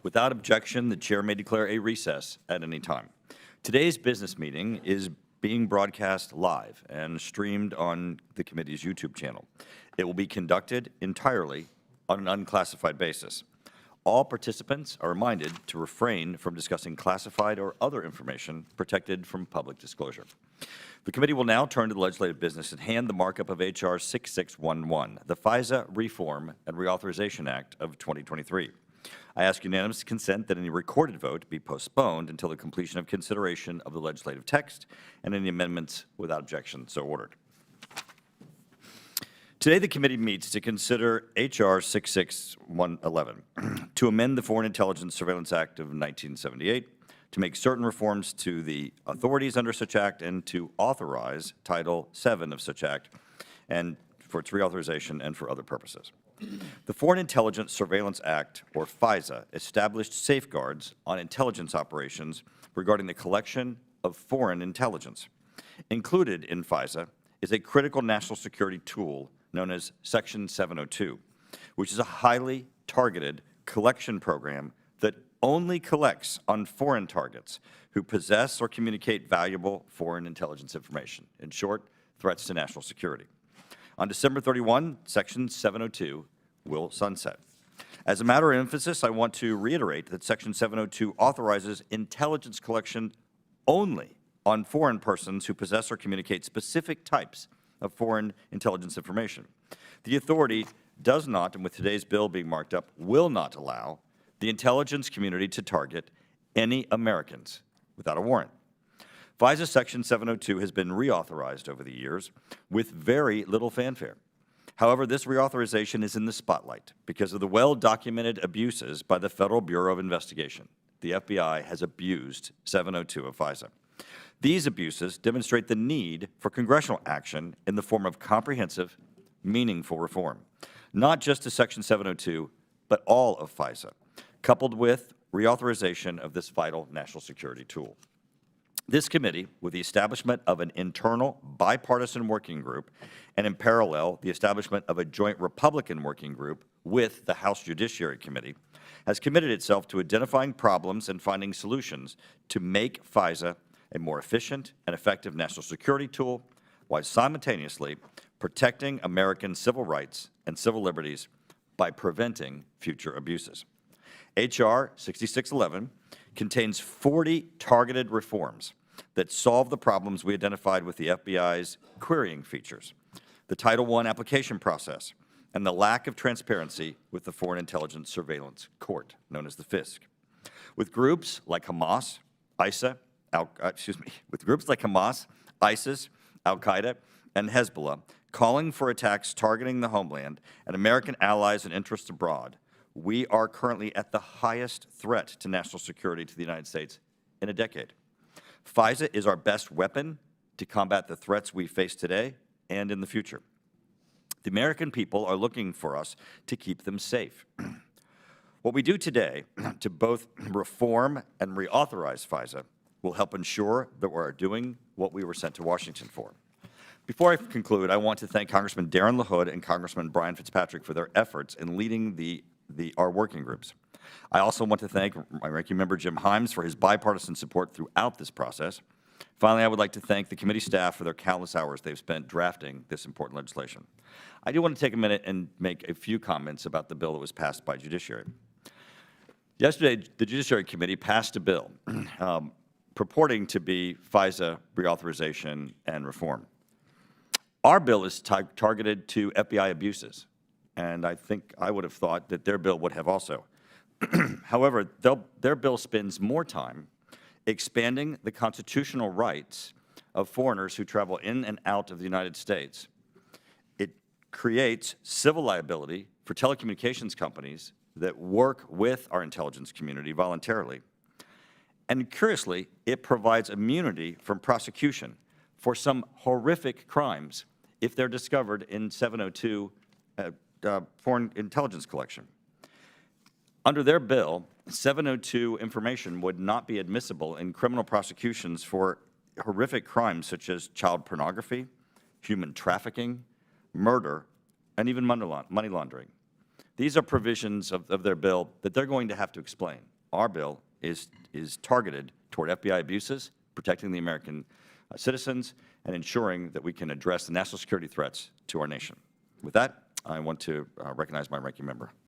Without objection, the chair may declare a recess at any time. Today's business meeting is being broadcast live and streamed on the committee's YouTube channel. It will be conducted entirely on an unclassified basis. All participants are reminded to refrain from discussing classified or other information protected from public disclosure. The committee will now turn to the legislative business at hand, the markup of H.R. 6611, the FISA Reform and Reauthorization Act of 2023. I ask unanimous consent that any recorded vote be postponed until the completion of consideration of the legislative text and any amendments without objection so ordered. Today, the committee meets to consider H.R. 6611 to amend the Foreign Intelligence Surveillance Act of 1978, to make certain reforms to the authorities under such act, and to authorize Title VII of such act and for its reauthorization and for other purposes. The Foreign Intelligence Surveillance Act, or FISA, established safeguards on intelligence operations regarding the collection of foreign intelligence. Included in FISA is a critical national security tool known as Section 702, which is a highly targeted collection program that only collects on foreign targets who possess or communicate valuable foreign intelligence information. In short, threats to national security. On December 31, Section 702 will sunset. As a matter of emphasis, I want to reiterate that Section 702 authorizes intelligence collection only on foreign persons who possess or communicate specific types of foreign intelligence information. The authority does not, and with today's bill being marked up, will not allow the intelligence community to target any Americans without a warrant. FISA Section 702 has been reauthorized over the years with very little fanfare. However, this reauthorization is in the spotlight because of the well-documented abuses by the Federal Bureau of Investigation. The FBI has abused 702 of FISA. These abuses demonstrate the need for congressional action in the form of comprehensive, meaningful reform, not just to Section 702, but all of FISA, coupled with reauthorization of this vital national security tool. This committee, with the establishment of an internal bipartisan working group, and in parallel, the establishment of a joint Republican working group with the House Judiciary Committee, has committed itself to identifying problems and finding solutions to make FISA a more efficient and effective national security tool, while simultaneously protecting American civil rights and civil liberties by preventing future abuses. H.R. 6611 contains 40 targeted reforms that solve the problems we identified with the FBI's querying features, the Title I application process, and the lack of transparency with the Foreign Intelligence Surveillance Court, known as the FISC. With groups like Hamas, ISIS, Al-Qaeda, and Hezbollah calling for attacks targeting the homeland and American allies and interests abroad, we are currently at the highest threat to national security to the United States in a decade. FISA is our best weapon to combat the threats we face today and in the future. The American people are looking for us to keep them safe. What we do today to both reform and reauthorize FISA will help ensure that we are doing what we were sent to Washington for. Before I conclude, I want to thank Congressman Darren LaHood and Congressman Brian Fitzpatrick for their efforts in leading our working groups. I also want to thank my ranking member Jim Himes for his bipartisan support throughout this process. Finally, I would like to thank the committee staff for their countless hours they've spent drafting this important legislation. I do want to take a minute and make a few comments about the bill that was passed by Judiciary. Yesterday, the Judiciary Committee passed a bill purporting to be FISA reauthorization and reform. Our bill is targeted to FBI abuses, and I think I would have thought that their bill would have also. However, their bill spends more time expanding the constitutional rights of foreigners who travel in and out of the United States. It creates civil liability for telecommunications companies that work with our intelligence community voluntarily. And curiously, it provides immunity from prosecution for some horrific crimes if they're discovered in 702 foreign intelligence collection. Under their bill, 702 information would not be admissible in criminal prosecutions for horrific crimes such as child pornography, human trafficking, murder, and even money laundering. These are provisions of their bill that they're going to have to explain. our bill is targeted toward FBI abuses, protecting the American citizens, and ensuring that we can address the national security threats to our nation. With that, I want to recognize my ranking member.